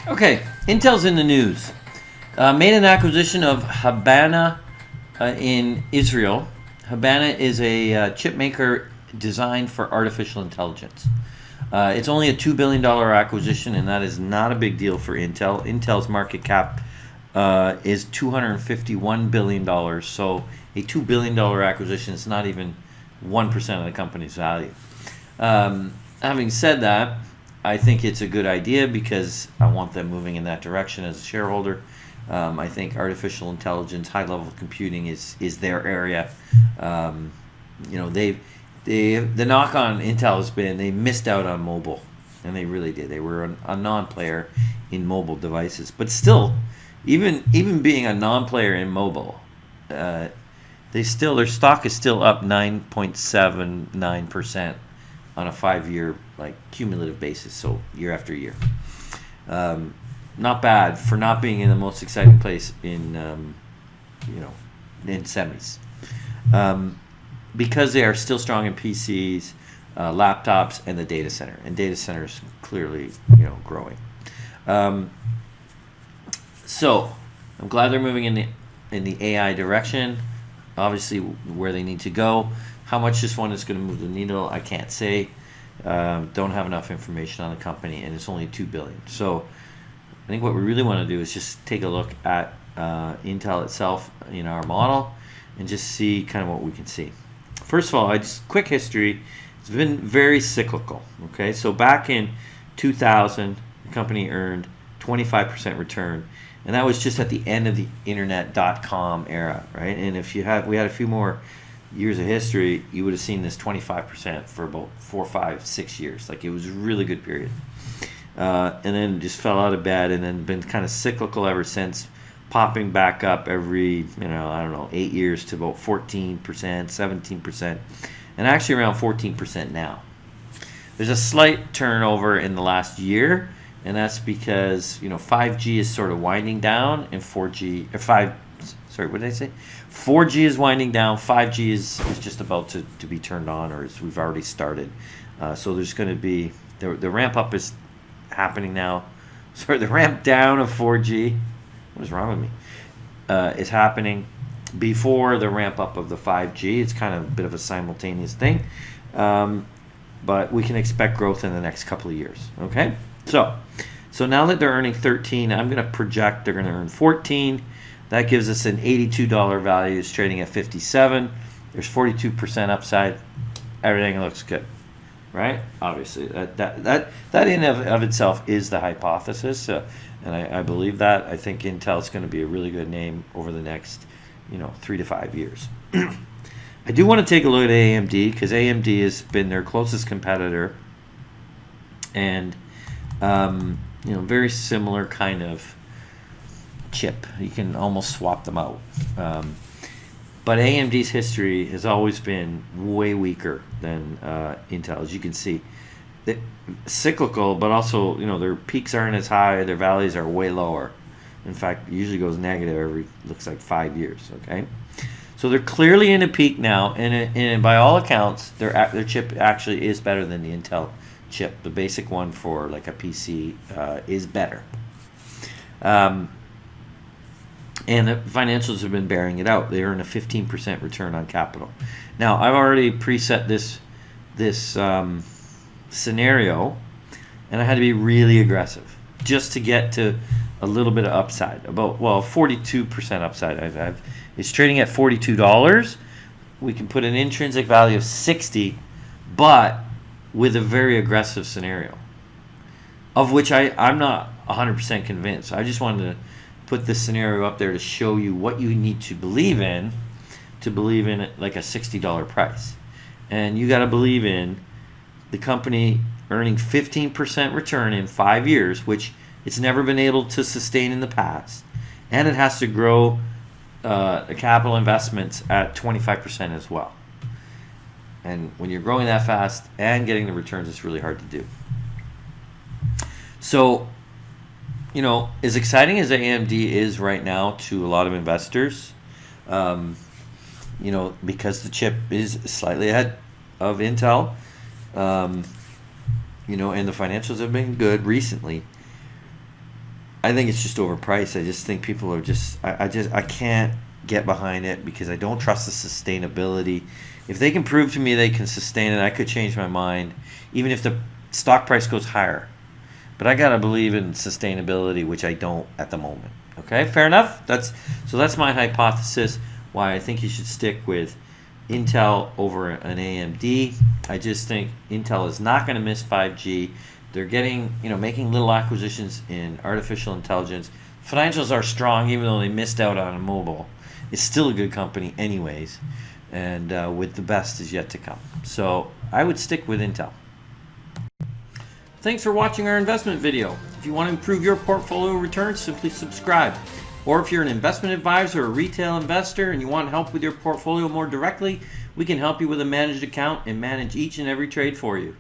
Okay, Intel's in the news. Made an acquisition of Habana in Israel. Habana is a chip maker designed for artificial intelligence. It's only a $2 billion acquisition, and that is not a big deal for Intel. Intel's market cap is $251 billion, so a $2 billion acquisition is not even 1% of the company's value. Having said that, I think it's a good idea because I want them moving in that direction as a shareholder. I think artificial intelligence, high-level computing is their area. The knock on Intel has been they missed out on mobile, and they really did. They were a non-player in mobile devices, but still, even being a non-player in mobile, their stock is still up 9.79% on a 5-year cumulative basis, so year after year. Not bad for not being in the most exciting place in semis, because they are still strong in PCs, laptops, and the data center. And data center is clearly growing. So I'm glad they're moving in the AI direction. Obviously, where they need to go. How much this one is going to move the needle, I can't say. Don't have enough information on the company, and it's only $2 billion. So I think what we really want to do is just take a look at Intel itself in our model and just see kind of what we can see. First of all, quick history. It's been very cyclical. Okay, so back in 2000, the company earned 25% return, and that was just at the end of the internet.com era, right? And if we had a few more years of history, you would have seen this 25% for about 4, 5, 6 years. It was a really good period. And then just fell out of bed, and then been kind of cyclical ever since, popping back up every 8 years to about 14%, 17%, and actually around 14% now. There's a slight turnover in the last year, and that's because 5G is sort of winding down, and 4G is winding down. 5G is just about to be turned on, or we've already started. So there's going to be the ramp up is happening now. Sorry, the ramp down of 4G. What is wrong with me? Is happening before the ramp up of the 5G. It's kind of a bit of a simultaneous thing, but we can expect growth in the next couple of years. Okay, so now that they're earning 13, I'm going to project they're going to earn 14. That gives us an $82 value. It's trading at 57. There's 42% upside. Everything looks good, right? Obviously, that in of itself is the hypothesis, and I believe that. I think Intel is going to be a really good name over the next 3 to 5 years. I do want to take a look at AMD because AMD has been their closest competitor, and very similar kind of chip. You can almost swap them out. But AMD's history has always been way weaker than Intel, as you can see. Cyclical, but also their peaks aren't as high, their valleys are way lower. In fact, it usually goes negative every looks like 5 years. Okay, so they're clearly in a peak now, and by all accounts, their chip actually is better than the Intel chip. The basic one for a PC is better. And the financials have been bearing it out. They earn a 15% return on capital. Now, I've already preset this scenario, and I had to be really aggressive just to get to a little bit of upside. 42% upside. It's trading at $42. We can put an intrinsic value of 60, but with a very aggressive scenario, of which I'm not 100% convinced. I just wanted to put this scenario up there to show you what you need to believe in it, like a $60 price. And you got to believe in the company earning 15% return in 5 years, which it's never been able to sustain in the past. And it has to grow the capital investments at 25% as well. And when you're growing that fast and getting the returns, it's really hard to do. So, as exciting as AMD is right now to a lot of investors, because the chip is slightly ahead of Intel, and the financials have been good recently, I think it's just overpriced. I just think people are just I can't get behind it because I don't trust the sustainability. If they can prove to me they can sustain it, I could change my mind, even if the stock price goes higher. But I gotta believe in sustainability, which I don't at the moment. Okay, fair enough. That's my hypothesis why I think you should stick with Intel over an AMD. I just think Intel is not going to miss 5G. They're getting, making little acquisitions in artificial intelligence. Financials are strong, even though they missed out on a mobile. It's still a good company anyways, and with the best is yet to come. So I would stick with Intel. Thanks for watching our investment video. If you want to improve your portfolio returns, simply subscribe. Or if you're an investment advisor or a retail investor and you want help with your portfolio more directly, we can help you with a managed account and manage each and every trade for you.